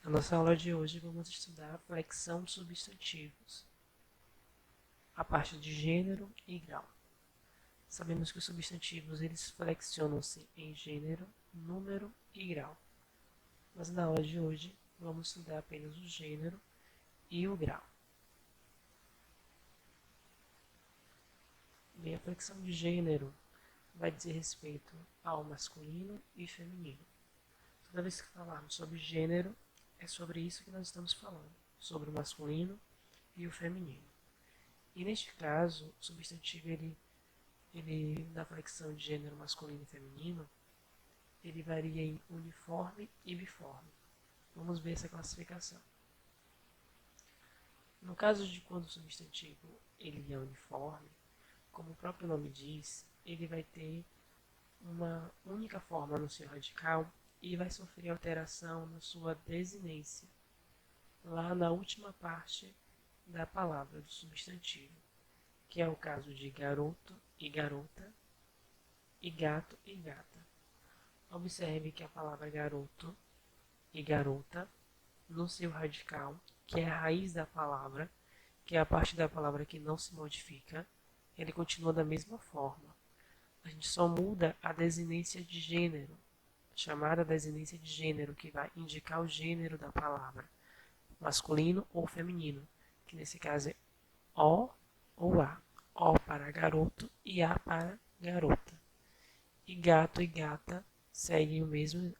Na nossa aula de hoje vamos estudar a flexão de substantivos, a parte de gênero e grau. Sabemos que os substantivos eles flexionam-se em gênero, número e grau, mas na aula de hoje vamos estudar apenas o gênero e o grau. Bem, a flexão de gênero vai dizer respeito ao masculino e feminino. Toda vez que falarmos sobre gênero, é sobre isso que nós estamos falando, sobre o masculino e o feminino. E neste caso, o substantivo, na flexão de gênero masculino e feminino, ele varia em uniforme e biforme. Vamos ver essa classificação. No caso de quando o substantivo ele é uniforme, como o próprio nome diz, ele vai ter uma única forma no seu radical e vai sofrer alteração na sua desinência, lá na última parte da palavra do substantivo, que é o caso de garoto e garota, e gato e gata. Observe que a palavra garoto e garota, no seu radical, que é a raiz da palavra, que é a parte da palavra que não se modifica, ele continua da mesma forma. A gente só muda a desinência de gênero, chamada desinência de gênero, que vai indicar o gênero da palavra, masculino ou feminino, que nesse caso é O ou A. O para garoto e A para garota. E gato e gata seguem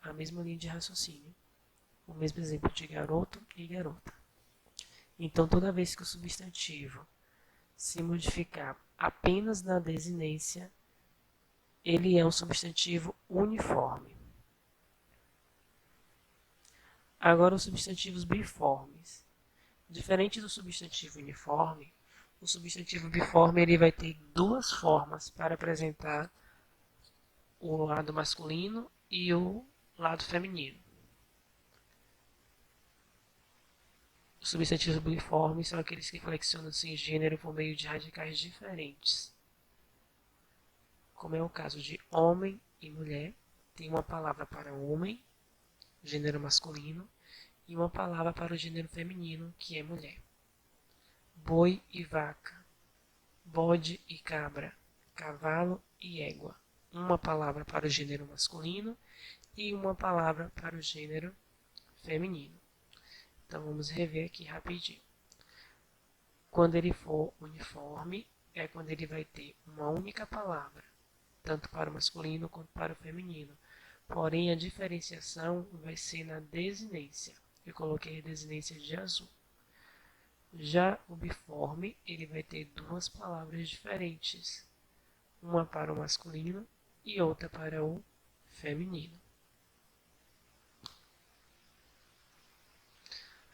a mesma linha de raciocínio, o mesmo exemplo de garoto e garota. Então, toda vez que o substantivo se modificar apenas na desinência, ele é um substantivo uniforme. Agora, os substantivos biformes. Diferente do substantivo uniforme, o substantivo biforme ele vai ter duas formas para apresentar o lado masculino e o lado feminino. Os substantivos biformes são aqueles que flexionam-se em gênero por meio de radicais diferentes. Como é o caso de homem e mulher, tem uma palavra para homem, gênero masculino, e uma palavra para o gênero feminino, que é mulher. Boi e vaca, bode e cabra, cavalo e égua. Uma palavra para o gênero masculino e uma palavra para o gênero feminino. Então vamos rever aqui rapidinho. Quando ele for uniforme, é quando ele vai ter uma única palavra, tanto para o masculino quanto para o feminino. Porém, a diferenciação vai ser na desinência. Eu coloquei a desinência de azul. Já o biforme, ele vai ter duas palavras diferentes. Uma para o masculino e outra para o feminino.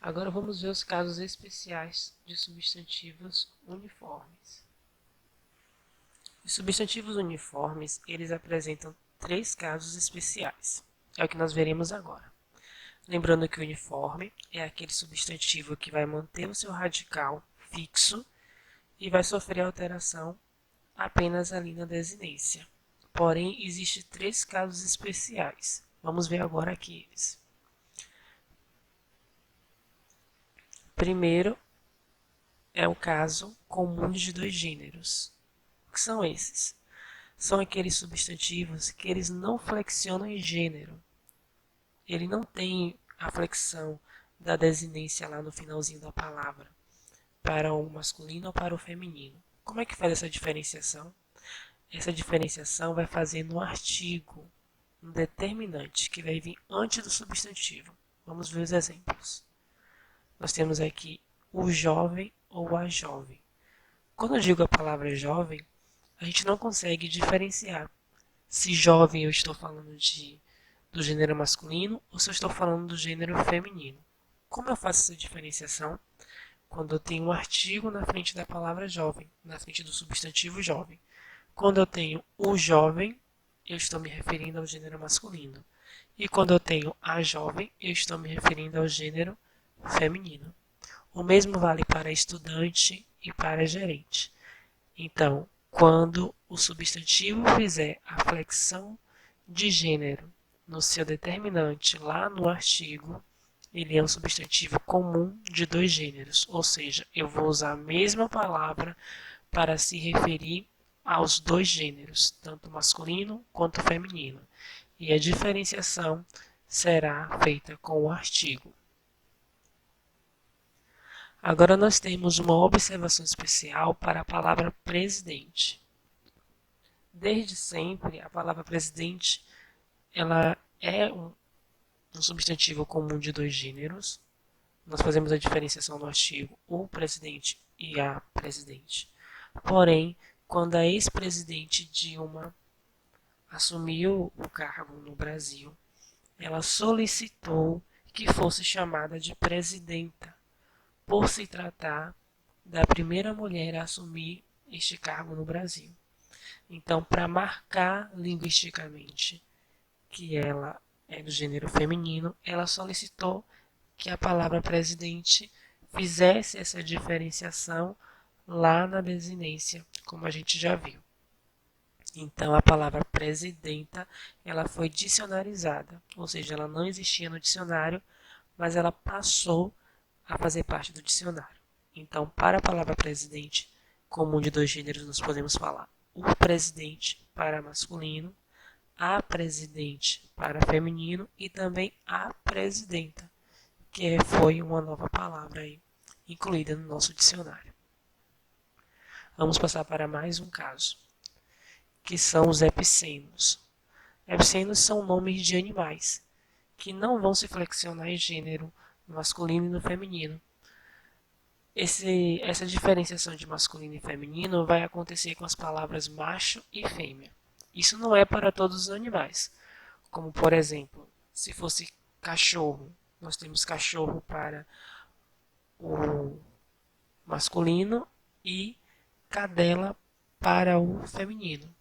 Agora vamos ver os casos especiais de substantivos uniformes. Os substantivos uniformes, eles apresentam três casos especiais. É o que nós veremos agora. Lembrando que o uniforme é aquele substantivo que vai manter o seu radical fixo e vai sofrer alteração apenas ali na desinência. Porém, existem três casos especiais. Vamos ver agora aqui eles. Primeiro é o caso comum de dois gêneros. O que são esses? São aqueles substantivos que eles não flexionam em gênero. Ele não tem a flexão da desinência lá no finalzinho da palavra, para o masculino ou para o feminino. Como é que faz essa diferenciação? Essa diferenciação vai fazer no artigo, um determinante, que vai vir antes do substantivo. Vamos ver os exemplos. Nós temos aqui o jovem ou a jovem. Quando eu digo a palavra jovem, a gente não consegue diferenciar se jovem eu estou falando do gênero masculino ou se eu estou falando do gênero feminino. Como eu faço essa diferenciação? Quando eu tenho um artigo na frente da palavra jovem, na frente do substantivo jovem. Quando eu tenho o jovem, eu estou me referindo ao gênero masculino. E quando eu tenho a jovem, eu estou me referindo ao gênero feminino. O mesmo vale para estudante e para gerente. Então, quando o substantivo fizer a flexão de gênero no seu determinante lá no artigo, ele é um substantivo comum de dois gêneros, ou seja, eu vou usar a mesma palavra para se referir aos dois gêneros, tanto masculino quanto feminino, e a diferenciação será feita com o artigo. Agora nós temos uma observação especial para a palavra presidente. Desde sempre, a palavra presidente ela é um substantivo comum de dois gêneros. Nós fazemos a diferenciação no artigo o presidente e a presidente. Porém, quando a ex-presidente Dilma assumiu o cargo no Brasil, ela solicitou que fosse chamada de presidenta, por se tratar da primeira mulher a assumir este cargo no Brasil. Então, para marcar linguisticamente que ela é do gênero feminino, ela solicitou que a palavra presidente fizesse essa diferenciação lá na desinência, como a gente já viu. Então, a palavra presidenta, ela foi dicionarizada, ou seja, ela não existia no dicionário, mas ela passou a fazer parte do dicionário. Então, para a palavra presidente, comum de dois gêneros, nós podemos falar o presidente para masculino, a presidente para feminino e também a presidenta, que foi uma nova palavra aí, incluída no nosso dicionário. Vamos passar para mais um caso, que são os epicenos. Epicenos são nomes de animais, que não vão se flexionar em gênero no masculino e no feminino. Essa diferenciação de masculino e feminino vai acontecer com as palavras macho e fêmea. Isso não é para todos os animais. Como, por exemplo, se fosse cachorro, nós temos cachorro para o masculino e cadela para o feminino.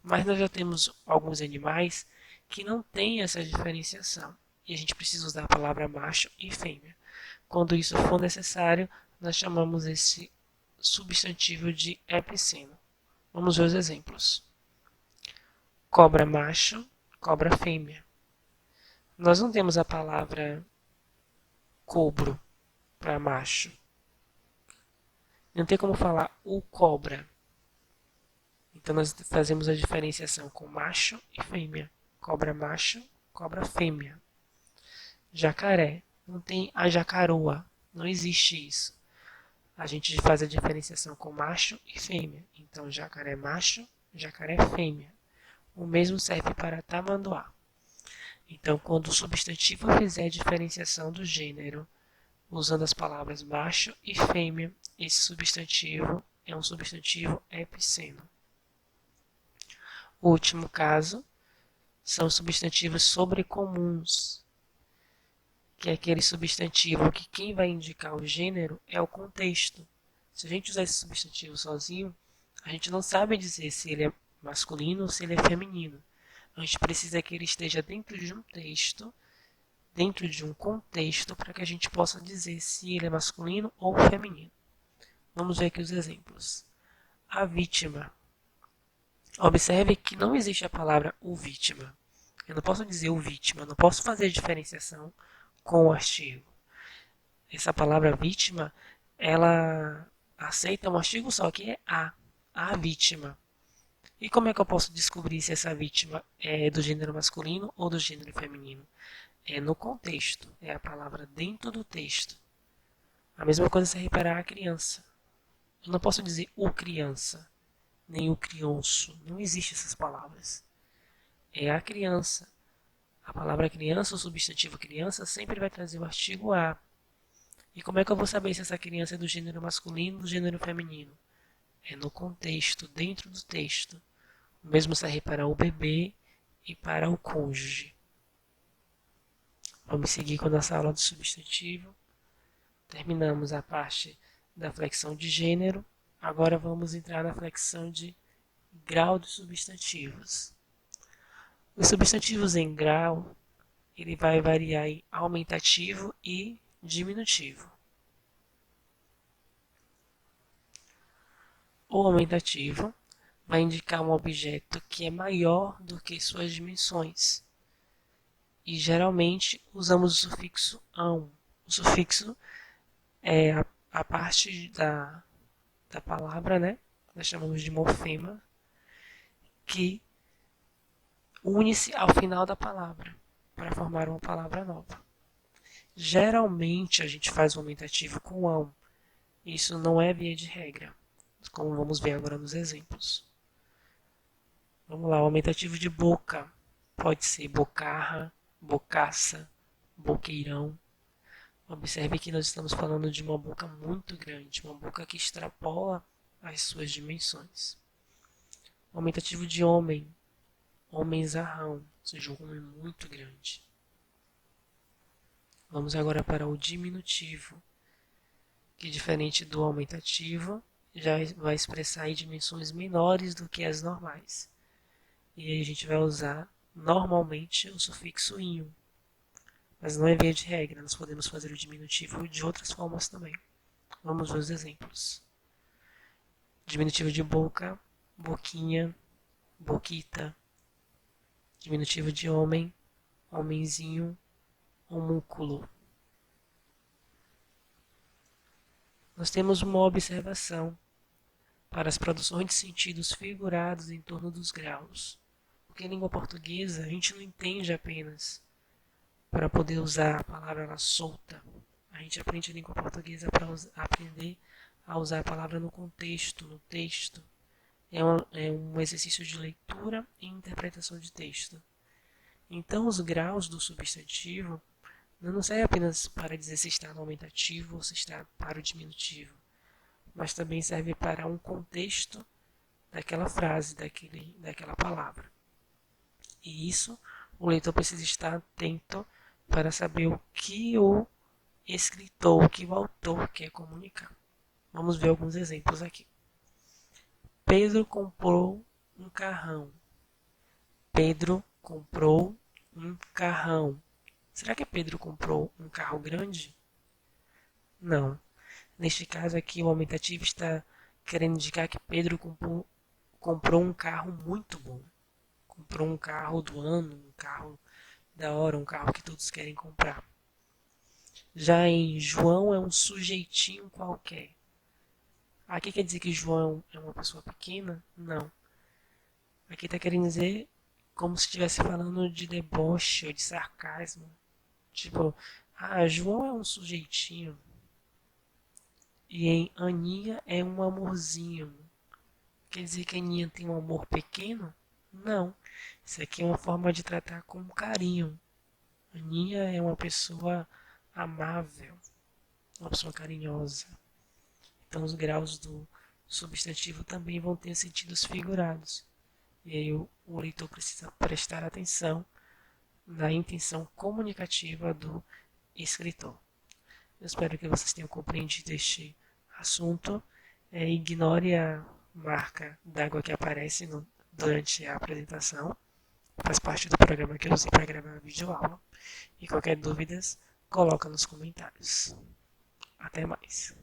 Mas nós já temos alguns animais que não têm essa diferenciação. E a gente precisa usar a palavra macho e fêmea. Quando isso for necessário, nós chamamos esse substantivo de epiceno. Vamos ver os exemplos. Cobra macho, cobra fêmea. Nós não temos a palavra cobro para macho. Não tem como falar o cobra. Então nós fazemos a diferenciação com macho e fêmea. Cobra macho, cobra fêmea. Jacaré. Não tem a jacaroa. Não existe isso. A gente faz a diferenciação com macho e fêmea. Então jacaré macho, jacaré fêmea. O mesmo serve para tamanduá. Então, quando o substantivo fizer a diferenciação do gênero, usando as palavras macho e fêmea, esse substantivo é um substantivo epiceno. O último caso são substantivos sobrecomuns, que é aquele substantivo que quem vai indicar o gênero é o contexto. Se a gente usar esse substantivo sozinho, a gente não sabe dizer se ele é masculino ou se ele é feminino. A gente precisa que ele esteja dentro de um texto, dentro de um contexto, para que a gente possa dizer se ele é masculino ou feminino. Vamos ver aqui os exemplos. A vítima. Observe que não existe a palavra o vítima. Eu não posso dizer o vítima, eu não posso fazer a diferenciação com o artigo. Essa palavra vítima, ela aceita um artigo só, que é a vítima. E como é que eu posso descobrir se essa vítima é do gênero masculino ou do gênero feminino? É no contexto, é a palavra dentro do texto. A mesma coisa serve para a criança. Eu não posso dizer o criança, nem o crianço. Não existem essas palavras. É a criança. A palavra criança, o substantivo criança, sempre vai trazer o artigo a. E como é que eu vou saber se essa criança é do gênero masculino ou do gênero feminino? É no contexto, dentro do texto. O mesmo serve para o bebê e para o cônjuge. Vamos seguir com a nossa aula de substantivo. Terminamos a parte da flexão de gênero. Agora vamos entrar na flexão de grau dos substantivos. Os substantivos em grau, ele vai variar em aumentativo e diminutivo. O aumentativo vai indicar um objeto que é maior do que suas dimensões. E geralmente usamos o sufixo ão, O sufixo é a parte da palavra, né? Nós chamamos de morfema, que une-se ao final da palavra para formar uma palavra nova. Geralmente a gente faz o aumentativo com ão. Isso não é via de regra, como vamos ver agora nos exemplos. Vamos lá, o aumentativo de boca pode ser bocarra, bocaça, boqueirão. Observe que nós estamos falando de uma boca muito grande, uma boca que extrapola as suas dimensões. O aumentativo de homem, homenzarrão, ou seja, um homem muito grande. Vamos agora para o diminutivo, que diferente do aumentativo, já vai expressar em dimensões menores do que as normais. E aí a gente vai usar normalmente o sufixo inho. Mas não é via de regra, nós podemos fazer o diminutivo de outras formas também. Vamos ver os exemplos. Diminutivo de boca, boquinha, boquita. Diminutivo de homem, homenzinho, homúnculo. Nós temos uma observação para as produções de sentidos figurados em torno dos graus. Porque em língua portuguesa a gente não entende apenas para poder usar a palavra solta. A gente aprende a língua portuguesa para aprender a usar a palavra no contexto, no texto. É um exercício de leitura e interpretação de texto. Então, os graus do substantivo não servem apenas para dizer se está no aumentativo ou se está para o diminutivo, mas também serve para um contexto daquela frase, daquela palavra. E isso o leitor precisa estar atento para saber o que o escritor, o que o autor quer comunicar. Vamos ver alguns exemplos aqui. Pedro comprou um carrão. Pedro comprou um carrão. Será que Pedro comprou um carro grande? Não. Neste caso aqui, o aumentativo está querendo indicar que Pedro comprou um carro muito bom. Comprou um carro do ano, um carro da hora, um carro que todos querem comprar. Já em João é um sujeitinho qualquer. Aqui quer dizer que João é uma pessoa pequena? Não. Aqui está querendo dizer como se estivesse falando de deboche ou de sarcasmo. Tipo, João é um sujeitinho. E em Aninha é um amorzinho. Quer dizer que a Aninha tem um amor pequeno? Não. Isso aqui é uma forma de tratar com carinho. Aninha é uma pessoa amável, uma pessoa carinhosa. Então os graus do substantivo também vão ter sentidos figurados. E aí o leitor precisa prestar atenção na intenção comunicativa do escritor. Eu espero que vocês tenham compreendido este assunto. Ignore a marca d'água que aparece durante a apresentação. Faz parte do programa que eu usei para gravar a videoaula. E qualquer dúvida, coloca nos comentários. Até mais.